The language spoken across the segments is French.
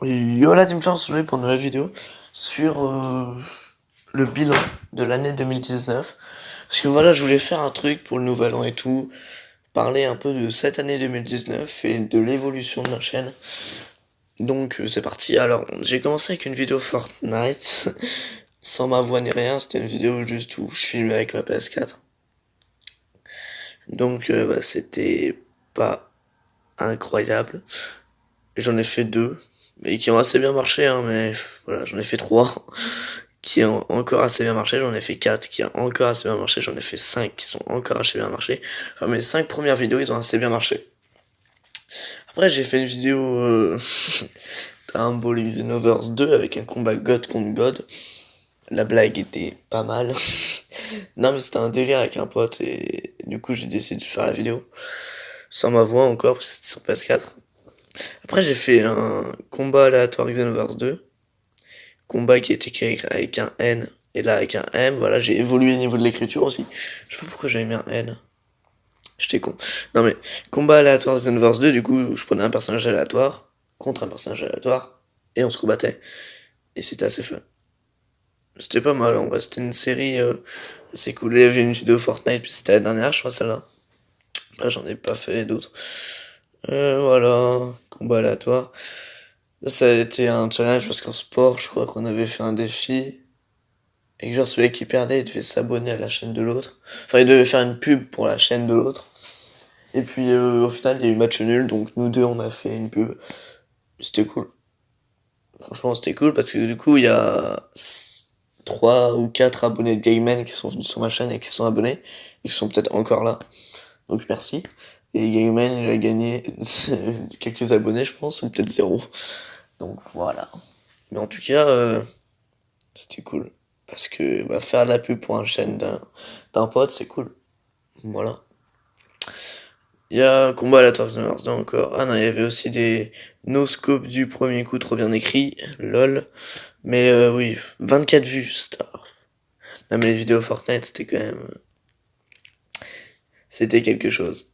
Yo la team Chance, aujourd'hui pour une nouvelle vidéo sur le bilan de l'année 2019. Parce que voilà, je voulais faire un truc pour le nouvel an et tout, parler un peu de cette année 2019 et de l'évolution de ma chaîne. Donc c'est parti. Alors j'ai commencé avec une vidéo Fortnite, sans ma voix ni rien, c'était une vidéo juste où je filmais avec ma PS4. Donc c'était pas incroyable. J'en ai fait deux, mais qui ont assez bien marché, hein, mais voilà, j'en ai fait trois qui ont encore assez bien marché, j'en ai fait quatre qui ont encore assez bien marché, j'en ai fait cinq qui sont encore assez bien marché. Enfin, mes cinq premières vidéos, ils ont assez bien marché. Après, j'ai fait une vidéo Ball is Lovers 2 avec un combat God contre God. La blague était pas mal. Non, mais c'était un délire avec un pote et du coup, j'ai décidé de faire la vidéo. Sans ma voix encore, parce que c'était sur PS4. Après, j'ai fait un combat aléatoire Xenoverse 2. Combat qui était écrit avec un N et là avec un M. Voilà, j'ai évolué au niveau de l'écriture aussi. Je sais pas pourquoi j'avais mis un N. J'étais con. Non mais, combat aléatoire Xenoverse 2, du coup, je prenais un personnage aléatoire contre un personnage aléatoire et on se combattait. Et c'était assez fun. C'était pas mal en vrai, c'était une série assez cool. Il y avait une vidéo Fortnite, puis c'était la dernière, je crois, celle-là. Après, j'en ai pas fait d'autres. Voilà, combat aléatoire. Ça a été un challenge parce qu'en sport, je crois qu'on avait fait un défi. Et que genre celui qui perdait, il devait s'abonner à la chaîne de l'autre. Enfin, il devait faire une pub pour la chaîne de l'autre. Et puis au final, il y a eu match nul, donc nous deux, on a fait une pub. C'était cool. Franchement, c'était cool parce que du coup, il y a 3 ou 4 abonnés de Gayman qui sont venus sur ma chaîne et qui sont abonnés. Et qui sont peut-être encore là. Donc merci. Et Gayman, il a gagné quelques abonnés, je pense, ou peut-être zéro. Donc voilà. Mais en tout cas, c'était cool. Parce que faire de la pub pour une chaîne d'un pote, c'est cool. Voilà. Il y a Combat à la Tarzan encore. Ah non, il y avait aussi des no-scope du premier coup, trop bien écrit. LOL. Mais oui, 24 vues, star. Non mais les vidéos Fortnite, c'était quand même... C'était quelque chose.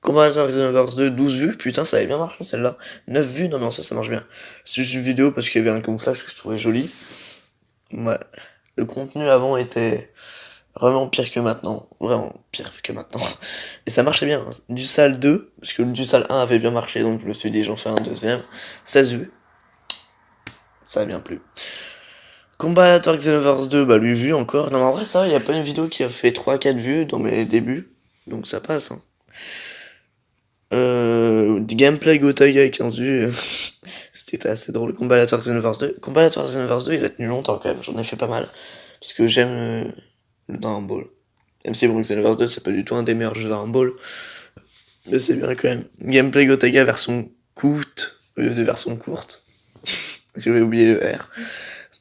Combat à Tarzan 2, 12 vues. Putain, ça avait bien marché celle-là. 9 vues, non mais en ça marche bien. C'est juste une vidéo parce qu'il y avait un camouflage que je trouvais joli. Ouais. Le contenu avant était vraiment pire que maintenant. Vraiment pire que maintenant. Et ça marchait bien, hein. Du Sale 2, parce que le du Sale 1 avait bien marché, donc je me suis dit j'en fais un deuxième. 16 vues. Ça a bien plu. Combat Aléatoire Xenoverse 2, bah lui vu encore. Non mais en vrai ça, il y a pas une vidéo qui a fait 3 4 vues dans mes débuts. Donc ça passe, hein. Gameplay Gotaga avec 15 vues. C'était assez drôle. Combat Aléatoire Xenoverse 2. Combat Aléatoire Xenoverse 2, il a tenu longtemps quand même. J'en ai fait pas mal. Parce que j'aime le Dragon Ball. Même si bon, Xenoverse 2, c'est pas du tout un des meilleurs jeux Dragon Ball. Mais c'est bien quand même. Gameplay Gotaga version courte au lieu de version courte. J'avais oublié le R.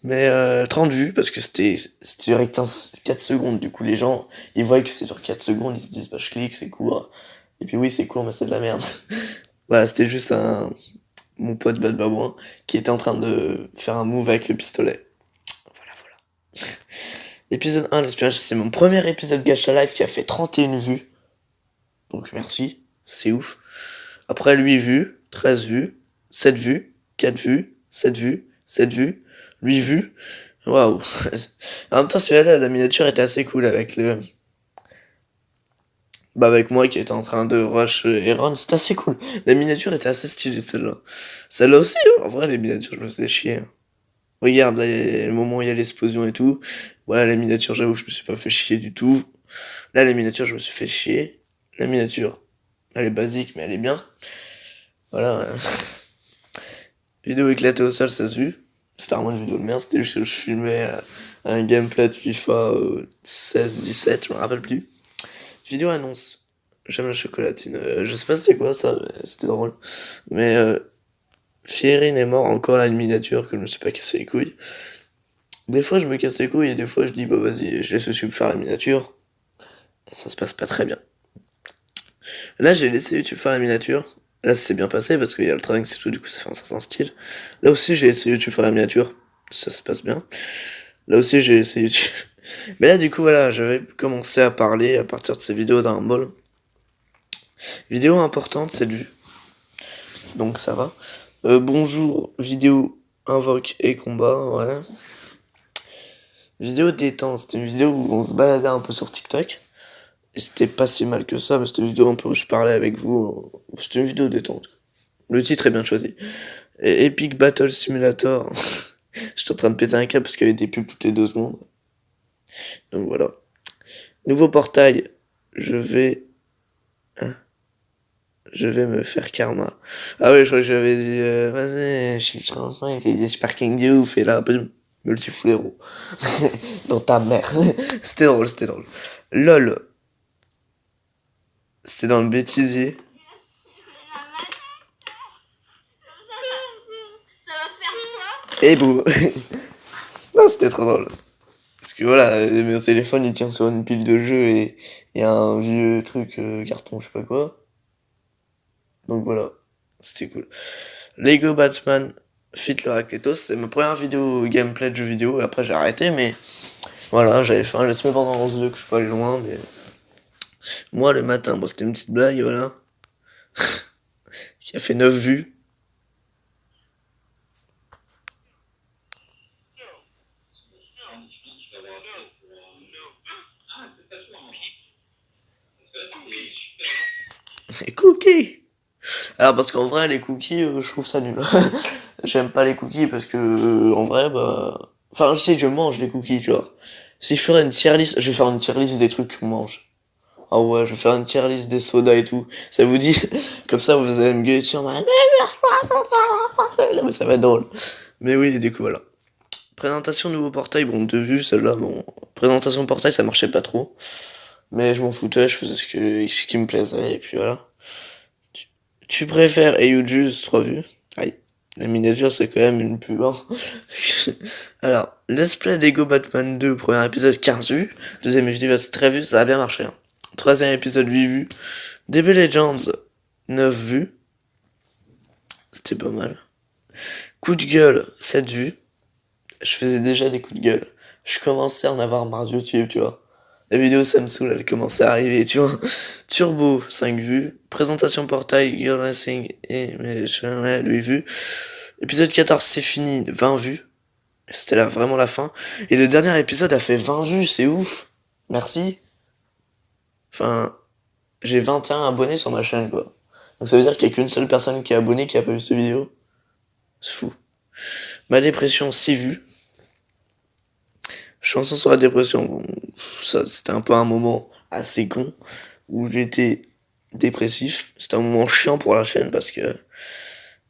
Mais 30 vues parce que c'était direct 4 secondes. Du coup, les gens, ils voient que c'est sur 4 secondes, ils se disent bah je clique, c'est court. Et puis oui, c'est court, mais c'est de la merde. Voilà, c'était juste mon pote Bad Babouin qui était en train de faire un move avec le pistolet. Voilà, voilà. Épisode 1, l'espionnage, c'est mon premier épisode Gacha Life qui a fait 31 vues. Donc merci, c'est ouf. Après 8 vues, 13 vues, 7 vues, 4 vues, 7 vues, 7 vues, 8 vues. Waouh. En même temps, celui-là, la miniature était assez cool avec avec moi qui était en train de rush Aaron, c'était assez cool. La miniature était assez stylée, celle-là. Celle-là aussi, en vrai, les miniatures, je me faisais chier, hein. Regarde, là, le moment où il y a l'explosion et tout. Voilà, la miniature, j'avoue, je me suis pas fait chier du tout. Là, la miniature, je me suis fait chier. La miniature, elle est basique, mais elle est bien. Voilà. Vidéo éclatée au sol, ça se vu. C'était vraiment une vidéo de merde, c'était juste que je filmais un gameplay de FIFA 16-17, je me rappelle plus. Vidéo annonce. J'aime la chocolatine. Je sais pas c'était quoi ça, mais c'était drôle. Mais Fierine est mort, encore là une miniature que je me suis pas cassé les couilles. Des fois je me casse les couilles et des fois je dis bah vas-y, je laisse YouTube faire la miniature. Et ça se passe pas très bien. Là j'ai laissé YouTube faire la miniature. Là c'est bien passé parce qu'il y a le Trunks et tout, du coup ça fait un certain style. Là aussi j'ai essayé YouTube faire la miniature. Ça se passe bien. Là aussi j'ai essayé YouTube. Mais là du coup voilà, j'avais commencé à parler à partir de ces vidéos d'un bol. Vidéo importante, c'est du. Donc ça va. Bonjour, vidéo, invoque et combat, ouais. Vidéo détente, c'était une vidéo où on se baladait un peu sur TikTok. Et c'était pas si mal que ça, mais c'était une vidéo un peu où je parlais avec vous. C'était une vidéo détente. Le titre est bien choisi. Et Epic Battle Simulator. J'étais en train de péter un câble parce qu'il y avait des pubs toutes les 2 secondes. Donc voilà. Nouveau portail. Je vais... hein, je vais me faire karma. Ah ouais, je crois que j'avais dit... vas-y, je suis enfin, il fait des parking de ouf. Et là, bim, multifleureau. Dans ta mère. C'était drôle, c'était drôle. LOL. C'était dans le bêtisier. Et boum. Non, c'était trop drôle. Parce que voilà, mon téléphone il tient sur une pile de jeux et il y a un vieux truc carton, je sais pas quoi. Donc voilà, c'était cool. Lego Batman Fit le Raketos, c'est ma première vidéo gameplay de jeux vidéo. Et après j'ai arrêté, mais voilà, j'avais fait un Let's Play pendant 2 que je suis pas allé loin. Mais moi le matin, bon, c'était une petite blague, voilà, qui a fait 9 vues. Les cookies! Alors parce qu'en vrai les cookies, je trouve ça nul. J'aime pas les cookies parce que en vrai bah... Enfin je sais que je mange les cookies, tu vois. Si je ferais une tier list, je vais faire une tier list des trucs qu'on mange. Ah ouais, je vais faire une tier list des sodas et tout. Ça vous dit? Comme ça vous allez me gueuler sur ma... Mais ça va être drôle. Mais oui, du coup voilà. Présentation nouveau portail, bon 2 vues, celle-là, bon... Présentation portail ça marchait pas trop. Mais je m'en foutais, je faisais ce qui me plaisait et puis voilà. Tu préfères Ayujus 3 vues? Aïe. La miniature, c'est quand même une pub, hein. Alors, Let's Play Lego Batman 2, premier épisode 15 vues. Deuxième épisode 13 vues, ça a bien marché, hein. Troisième épisode 8 vues. DB Legends 9 vues. C'était pas mal. Coup de gueule 7 vues. Je faisais déjà des coups de gueule. Je commençais à en avoir marre de YouTube, tu vois. La vidéo ça me saoule, elle commençait à arriver, tu vois. Turbo, 5 vues. Présentation portail, Girl Racing et ouais, 8 vues. Épisode 14, c'est fini, 20 vues. C'était là vraiment la fin. Et le dernier épisode a fait 20 vues, c'est ouf. Merci. Enfin, j'ai 21 abonnés sur ma chaîne, quoi. Donc ça veut dire qu'il y a qu'une seule personne qui est abonnée qui a pas vu cette vidéo. C'est fou. Ma dépression, 6 vues. Chanson sur la dépression, bon, ça c'était un peu un moment assez con où j'étais dépressif. C'était un moment chiant pour la chaîne parce que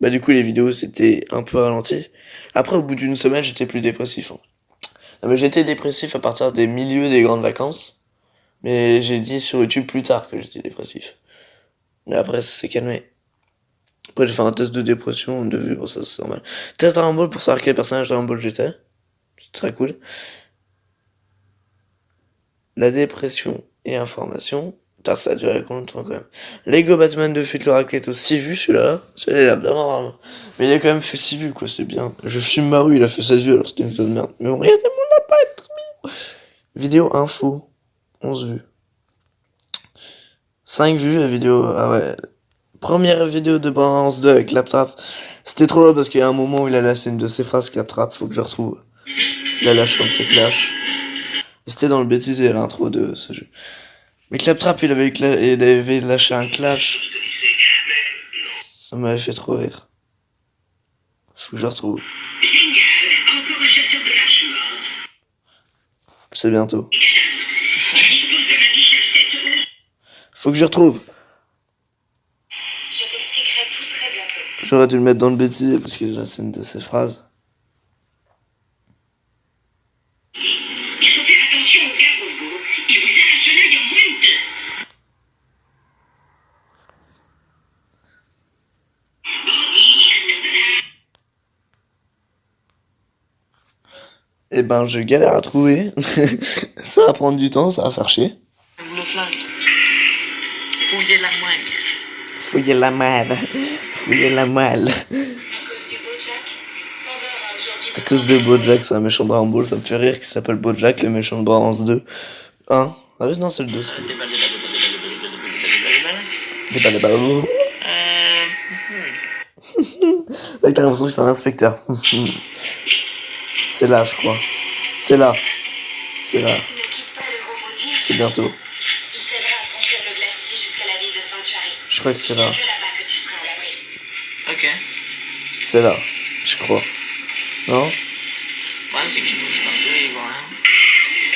bah du coup les vidéos c'était un peu ralenti. Après au bout d'une semaine j'étais plus dépressif, hein. Non, mais j'étais dépressif à partir des milieux des grandes vacances. Mais j'ai dit sur YouTube plus tard que j'étais dépressif. Mais après ça s'est calmé. Après j'ai fait un test de dépression de vue, bon ça c'est normal. Test Dragon Ball pour savoir quel personnage Dragon Ball j'étais. C'est très cool. La dépression et information. Putain, ça a duré combien de temps quand même? Lego Batman 2 Fuite le Racket 6 vues, celui-là. Celui-là, il a bien marre. Mais il a quand même fait 6 vues, quoi, c'est bien. Je fume ma rue, il a fait 16 vues, alors c'était une vidéo de merde. Mais bon, regardez mon appart. Vidéo info. 11 vues. 5 vues, la vidéo, ah ouais. Première vidéo de Balance 2 avec Claptrap. C'était trop drôle parce qu'il y a un moment où il a lâché une de ses phrases Claptrap, faut que je retrouve. Il a lâché un de ses clashs. Et c'était dans le bêtisier, l'intro de ce jeu. Mais Claptrap, il avait lâché un clash. Ça m'avait fait trop rire. Faut que je le retrouve. Génial, encore un chasseur de lâche mort. C'est bientôt. Dispose de la fiche tête haute. Faut que je retrouve. Je t'expliquerai tout très bientôt. J'aurais dû le mettre dans le bêtisier parce que j'ai la scène de ces phrases. Il faut faire attention au gars robot. Il vous arrache l'œil en moins de deux. Bandit, chasseur de lâche. Eh ben, je galère à trouver. Ça va prendre du temps, ça va faire chier. Le flingue. Fouillez la moelle. Fouiller la malle. Fouiller la malle. À cause du Bojack, Pandore a aujourd'hui À cause de Bojack, c'est un méchant Dragon Ball, ça me fait rire qu'il s'appelle Bojack, le méchant de Balance 2. Hein? Ah oui, non, c'est le 2. Débat, débat. Là, t'as l'impression que c'est un inspecteur. C'est là, je crois. C'est là. C'est là. Ne quitte pas le robot 10. C'est bientôt. Il t'aidera à franchir le glacier jusqu'à la ville de Sanctuary. Je crois que c'est Il n'y a là. que là-bas que tu seras à l'abri. Ok. C'est là. Je crois. Non? Ouais, c'est qu'il bouge partout, il voit rien.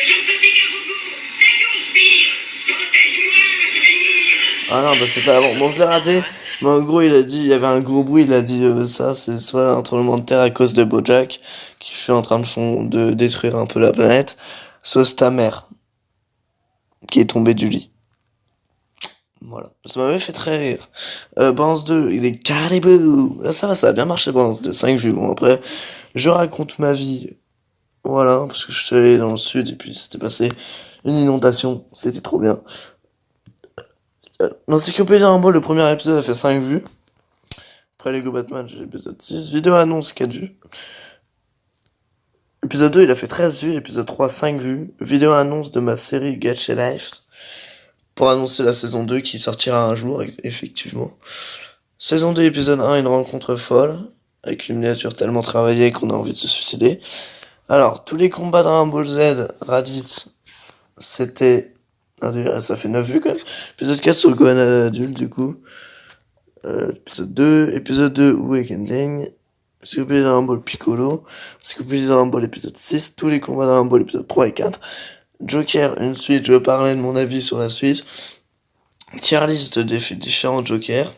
J'entends des gars robots. La conspire. Protège-moi, Samir. Ah non, bah c'était avant. Bon, je l'ai raté. Mais en gros, il a dit, il y avait un gros bruit, il a dit ça, c'est soit un tremblement de terre à cause de Bojack, qui fait en train de détruire un peu la planète, soit c'est ta mère, qui est tombée du lit. Voilà. Ça m'avait fait très rire. Balance 2, il est caribou. Ah, ça va, ça a bien marché, Balance 2. 5 vues. Bon, après, je raconte ma vie. Voilà, parce que je suis allé dans le sud et puis c'était passé une inondation. C'était trop bien. L'encyclopédie Rambo, le premier épisode a fait 5 vues. Après Lego Batman, j'ai l'épisode 6. Vidéo annonce 4 vues. Épisode 2, il a fait 13 vues. Épisode 3, 5 vues. Vidéo annonce de ma série Get Your Life. Pour annoncer la saison 2 qui sortira un jour, effectivement. Saison 2, épisode 1, une rencontre folle. Avec une miniature tellement travaillée qu'on a envie de se suicider. Alors, tous les combats Dragon Ball Z, Raditz, c'était... ça fait 9 vues quand même. Épisode 4 sur le Gohan adulte, du coup. Épisode 2, Awakening. Encyclopédie Dragon Ball Piccolo. Encyclopédie Dragon Ball épisode 6. Tous les combats Dragon Ball épisode 3 et 4. Joker, une suite, je parlais de mon avis sur la suite. Tier list des différents Jokers.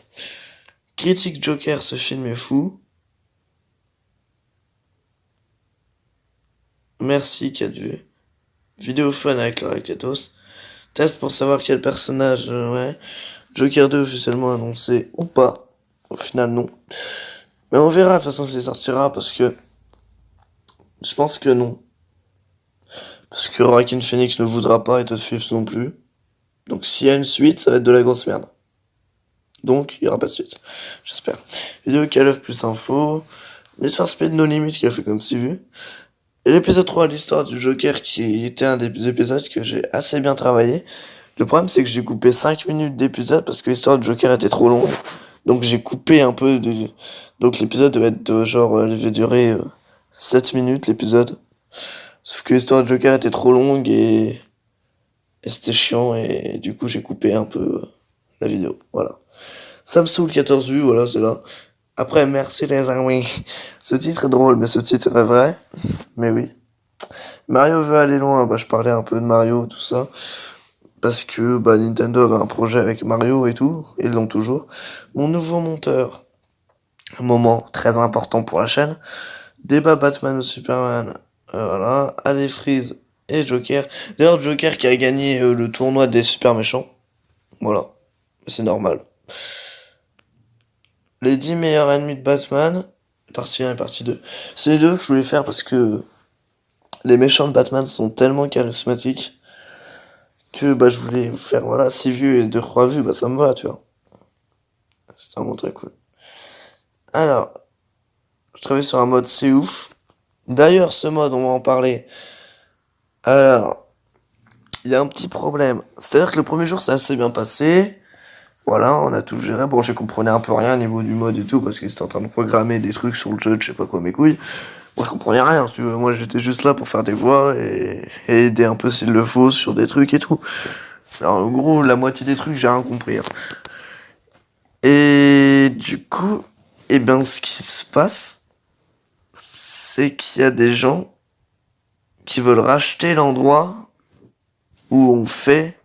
Critique Joker, ce film est fou. Merci, 4 vues. Vidéo fun avec Lara Katos. Test pour savoir quel personnage, ouais. Joker 2 officiellement annoncé ou pas. Au final, non. Mais on verra, de toute façon, s'il sortira, parce que... Je pense que non. Parce que Joaquin Phoenix ne voudra pas et Todd Phillips non plus. Donc s'il y a une suite, ça va être de la grosse merde. Donc, il y aura pas de suite. J'espère. Vidéo Call of plus info. L'histoire Speed No Limit qui a fait comme 6 vues. Et l'épisode 3, l'histoire du Joker, qui était un des épisodes que j'ai assez bien travaillé. Le problème, c'est que j'ai coupé 5 minutes d'épisode parce que l'histoire du Joker était trop longue. Donc j'ai coupé un peu de... Donc l'épisode devait être il devait durer 7 minutes l'épisode. Sauf que l'histoire du Joker était trop longue et c'était chiant et du coup j'ai coupé un peu la vidéo. Voilà. Ça me saoule 14 vues, voilà, c'est là. Après, merci les amis. Ce titre est drôle, mais ce titre est vrai. Mais oui. Mario veut aller loin, bah je parlais un peu de Mario, tout ça. Parce que bah Nintendo avait un projet avec Mario et tout, et ils l'ont toujours. Mon nouveau monteur. Un moment très important pour la chaîne. Débat Batman ou Superman. Voilà. Allez Freeze et Joker. D'ailleurs Joker qui a gagné le tournoi des super méchants. Voilà. C'est normal. Les 10 meilleurs ennemis de Batman. Partie 1 et partie 2. C'est les deux que je voulais faire parce que les méchants de Batman sont tellement charismatiques que bah je voulais vous faire voilà 6 vues et 2-3 vues, bah ça me va, tu vois. C'est vraiment très cool. Alors, je travaille sur un mode c'est ouf. D'ailleurs, ce mode, on va en parler. Alors, il y a un petit problème. C'est-à-dire que le premier jour, ça assez bien passé. Voilà, on a tout géré. Bon, je comprenais un peu rien au niveau du mode et tout, parce qu'ils étaient en train de programmer des trucs sur le jeu, je sais pas quoi, mes couilles. Moi, je comprenais rien, si tu veux. Moi, j'étais juste là pour faire des voix et aider un peu s'il le faut sur des trucs et tout. Alors, en gros, la moitié des trucs, j'ai rien compris. Hein. Et du coup, eh ben, ce qui se passe, c'est qu'il y a des gens qui veulent racheter l'endroit où on fait.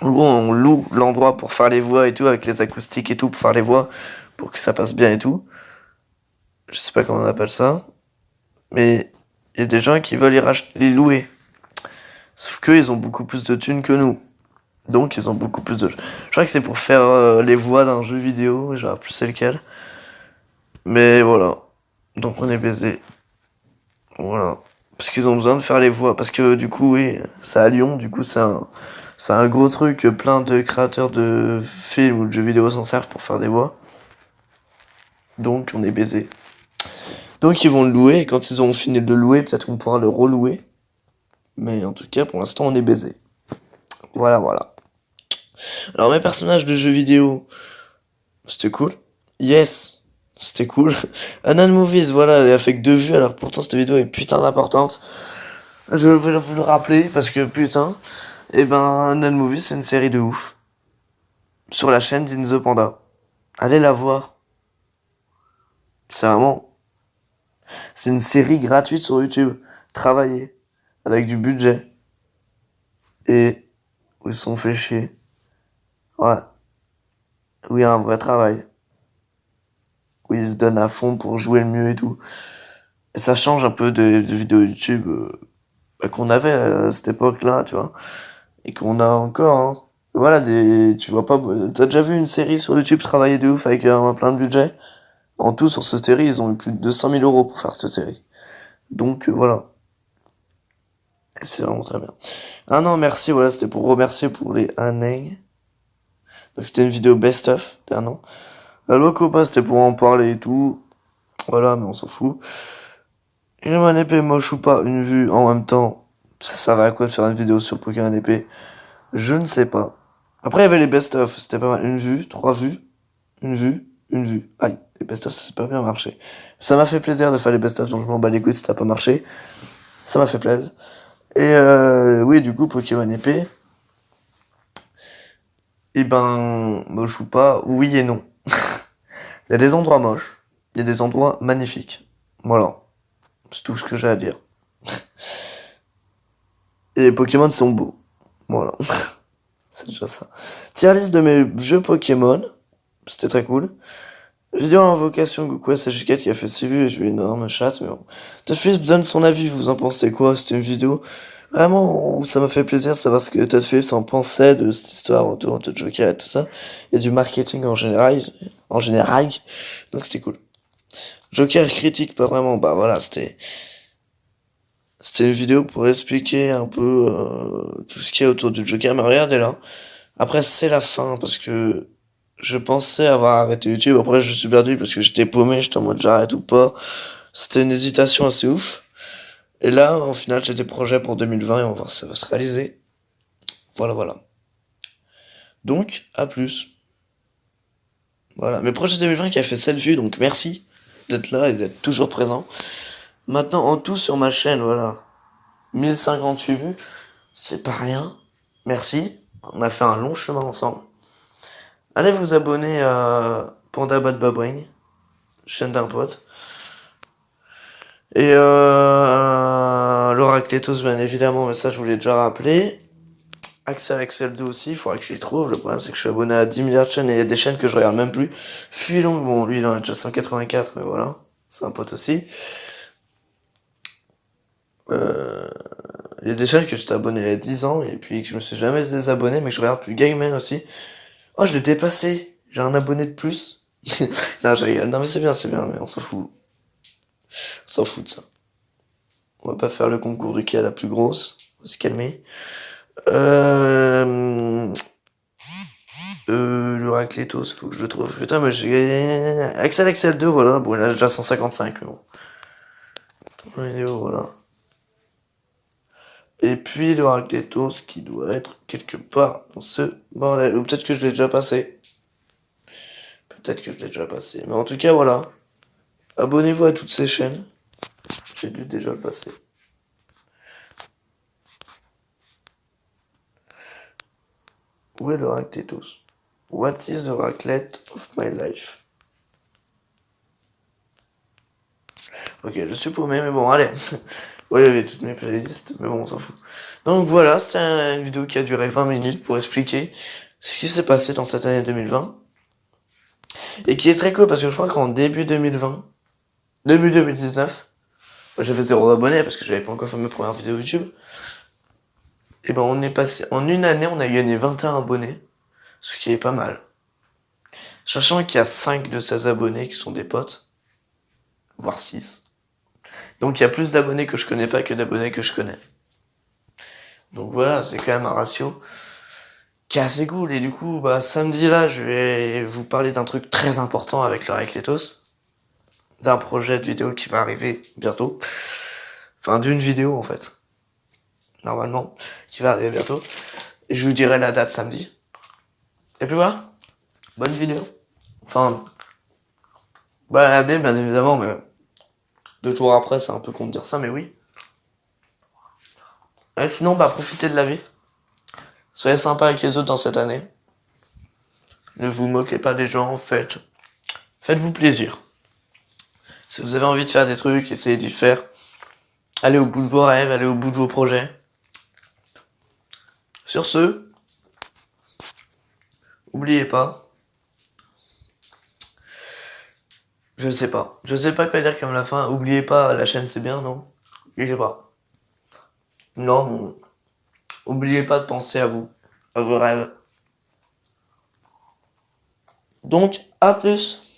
En gros, on loue l'endroit pour faire les voix et tout, avec les acoustiques et tout, pour faire les voix, pour que ça passe bien et tout. Je sais pas comment on appelle ça. Mais il y a des gens qui veulent les louer. Sauf qu'eux, ils ont beaucoup plus de thunes que nous. Donc, ils ont beaucoup plus de... Je crois que c'est pour faire les voix d'un jeu vidéo, je sais plus c'est lequel. Mais voilà. Donc, on est baisé. Voilà. Parce qu'ils ont besoin de faire les voix. Parce que, du coup, oui, c'est à Lyon, du coup, c'est un gros truc, plein de créateurs de films ou de jeux vidéo s'en servent pour faire des voix. Donc, on est baisé. Donc, ils vont le louer, et quand ils auront fini de le louer, peut-être qu'on pourra le relouer. Mais en tout cas, pour l'instant, on est baisé. Voilà, voilà. Alors, mes personnages de jeux vidéo, c'était cool. Yes, C'était cool. Anan Movies, voilà, elle a fait que 2 vues, alors pourtant cette vidéo est putain d'importante. Je vais vous le rappeler, parce que putain, et ben, Anan Movies, c'est une série de ouf. Sur la chaîne d'Inzo Panda. Allez la voir. C'est vraiment... C'est une série gratuite sur YouTube. Travaillée. Avec du budget. Et où ils se sont fait chier. Ouais. Où il y a un vrai travail. Où ils se donnent à fond pour jouer le mieux et tout. Et ça change un peu de vidéos YouTube qu'on avait à cette époque-là, tu vois. Et qu'on a encore, hein. Voilà, tu vois pas... T'as déjà vu une série sur YouTube travailler de ouf avec plein de budget? En tout, sur cette série, ils ont eu plus de 200 000 euros pour faire cette série. Donc, voilà. Et c'est vraiment très bien. Ah non, merci, voilà, c'était pour remercier pour les Aneng. Donc, c'était une vidéo best-of, d'un an. La Locopa, c'était pour en parler et tout. Voilà, mais on s'en fout. Une main épée moche ou pas, une vue en même temps. Ça servait à quoi de faire une vidéo sur Pokémon épée? Je ne sais pas. Après, il y avait les best-of, c'était pas mal. Une vue, 3 vues, une vue, une vue. Aïe, les best-of, ça s'est pas bien marché. Ça m'a fait plaisir de faire les best-of, donc je m'en bats les couilles si ça a pas marché. Ça m'a fait plaisir. Et oui, du coup, Pokémon épée. Eh ben, moche ou pas, oui et non. Il y a des endroits moches, il y a des endroits magnifiques. Voilà. C'est tout ce que j'ai à dire. Et les Pokémon sont beaux. Voilà. C'est déjà ça. Tier list de mes jeux Pokémon. C'était très cool. Vidéo invocation Goku SG4 qui a fait 6 vues et j'ai eu une énorme chatte, mais bon. Tudflip donne son avis, vous en pensez quoi? C'était une vidéo vraiment où ça m'a fait plaisir de savoir ce que Tudflip en pensait de cette histoire autour de Joker et tout ça. Et du marketing en général. En général. Donc c'était cool. Joker critique pas vraiment, bah voilà, c'était une vidéo pour expliquer un peu tout ce qu'il y a autour du Joker, mais regardez là. Après c'est la fin parce que je pensais avoir arrêté YouTube, après je suis perdu parce que j'étais paumé, j'étais en mode j'arrête ou pas. C'était une hésitation assez ouf. Et là, au final, j'ai des projets pour 2020 et on va voir si ça va se réaliser. Voilà, voilà. Donc, à plus. Voilà. Mes projets 2020 qui a fait 7 vues, donc merci d'être là et d'être toujours présent. Maintenant, en tout sur ma chaîne, voilà. 1058 vues. C'est pas rien. Merci. On a fait un long chemin ensemble. Allez vous abonner à Panda Bad Babring, chaîne d'un pote. Et Laura Clétos, bien évidemment, mais ça je vous l'ai déjà rappelé. Axel 2 aussi, il faudra que je les trouve. Le problème c'est que je suis abonné à 10 milliards de chaînes et il y a des chaînes que je regarde même plus. Filon, bon lui il en a déjà 184, mais voilà. C'est un pote aussi. Il y a des chaînes que j'étais abonné il y a 10 ans et puis que je me suis jamais désabonné, mais que je regarde plus. Gayman aussi. Oh, je l'ai dépassé. J'ai un abonné de plus. Non, je rigole. Non, mais c'est bien, mais on s'en fout. On s'en fout de ça. On va pas faire le concours de qui a la plus grosse. On va se calmer. Le Racletos, faut que je le trouve. Putain, mais j'ai... Axel 2, voilà. Bon, il a déjà 155, mais bon. Vidéo, voilà. Et puis le Racletos qui doit être quelque part dans ce bordel. Ou peut-être que je l'ai déjà passé. Peut-être que je l'ai déjà passé. Mais en tout cas, voilà. Abonnez-vous à toutes ces chaînes. J'ai dû déjà le passer. Où est le Racletos? What is the raclette of my life? Ok, je suis paumé, mais bon, allez. Ouais, il y avait toutes mes playlists, mais bon, on s'en fout. Donc voilà, c'était une vidéo qui a duré 20 minutes pour expliquer ce qui s'est passé dans cette année 2020. Et qui est très cool parce que je crois qu'en début 2020, début 2019, moi j'avais 0 abonnés parce que j'avais pas encore fait mes premières vidéos YouTube. Et ben on est passé, en une année, on a gagné 21 abonnés, ce qui est pas mal. Sachant qu'il y a 5 de ces abonnés qui sont des potes, voire 6. Donc il y a plus d'abonnés que je connais pas que d'abonnés que je connais. Donc voilà, c'est quand même un ratio qui est assez cool. Et du coup, bah samedi là, je vais vous parler d'un truc très important avec le Racletos. D'un projet de vidéo qui va arriver bientôt. Enfin, d'une vidéo en fait. Normalement, qui va arriver bientôt. Et je vous dirai la date samedi. Et puis voilà. Bonne vidéo. Enfin, Bah l'année, bien évidemment, mais 2 jours après, c'est un peu con de dire ça, mais oui. Et sinon, bah profitez de la vie. Soyez sympa avec les autres dans cette année. Ne vous moquez pas des gens, faites-vous plaisir. Si vous avez envie de faire des trucs, essayez d'y faire. Allez au bout de vos rêves, allez au bout de vos projets. Sur ce, oubliez pas. Je sais pas. Je sais pas quoi dire comme la fin. Oubliez pas, la chaîne c'est bien, non? Je sais pas. Non, oubliez pas de penser à vous, à vos rêves. Donc, à plus.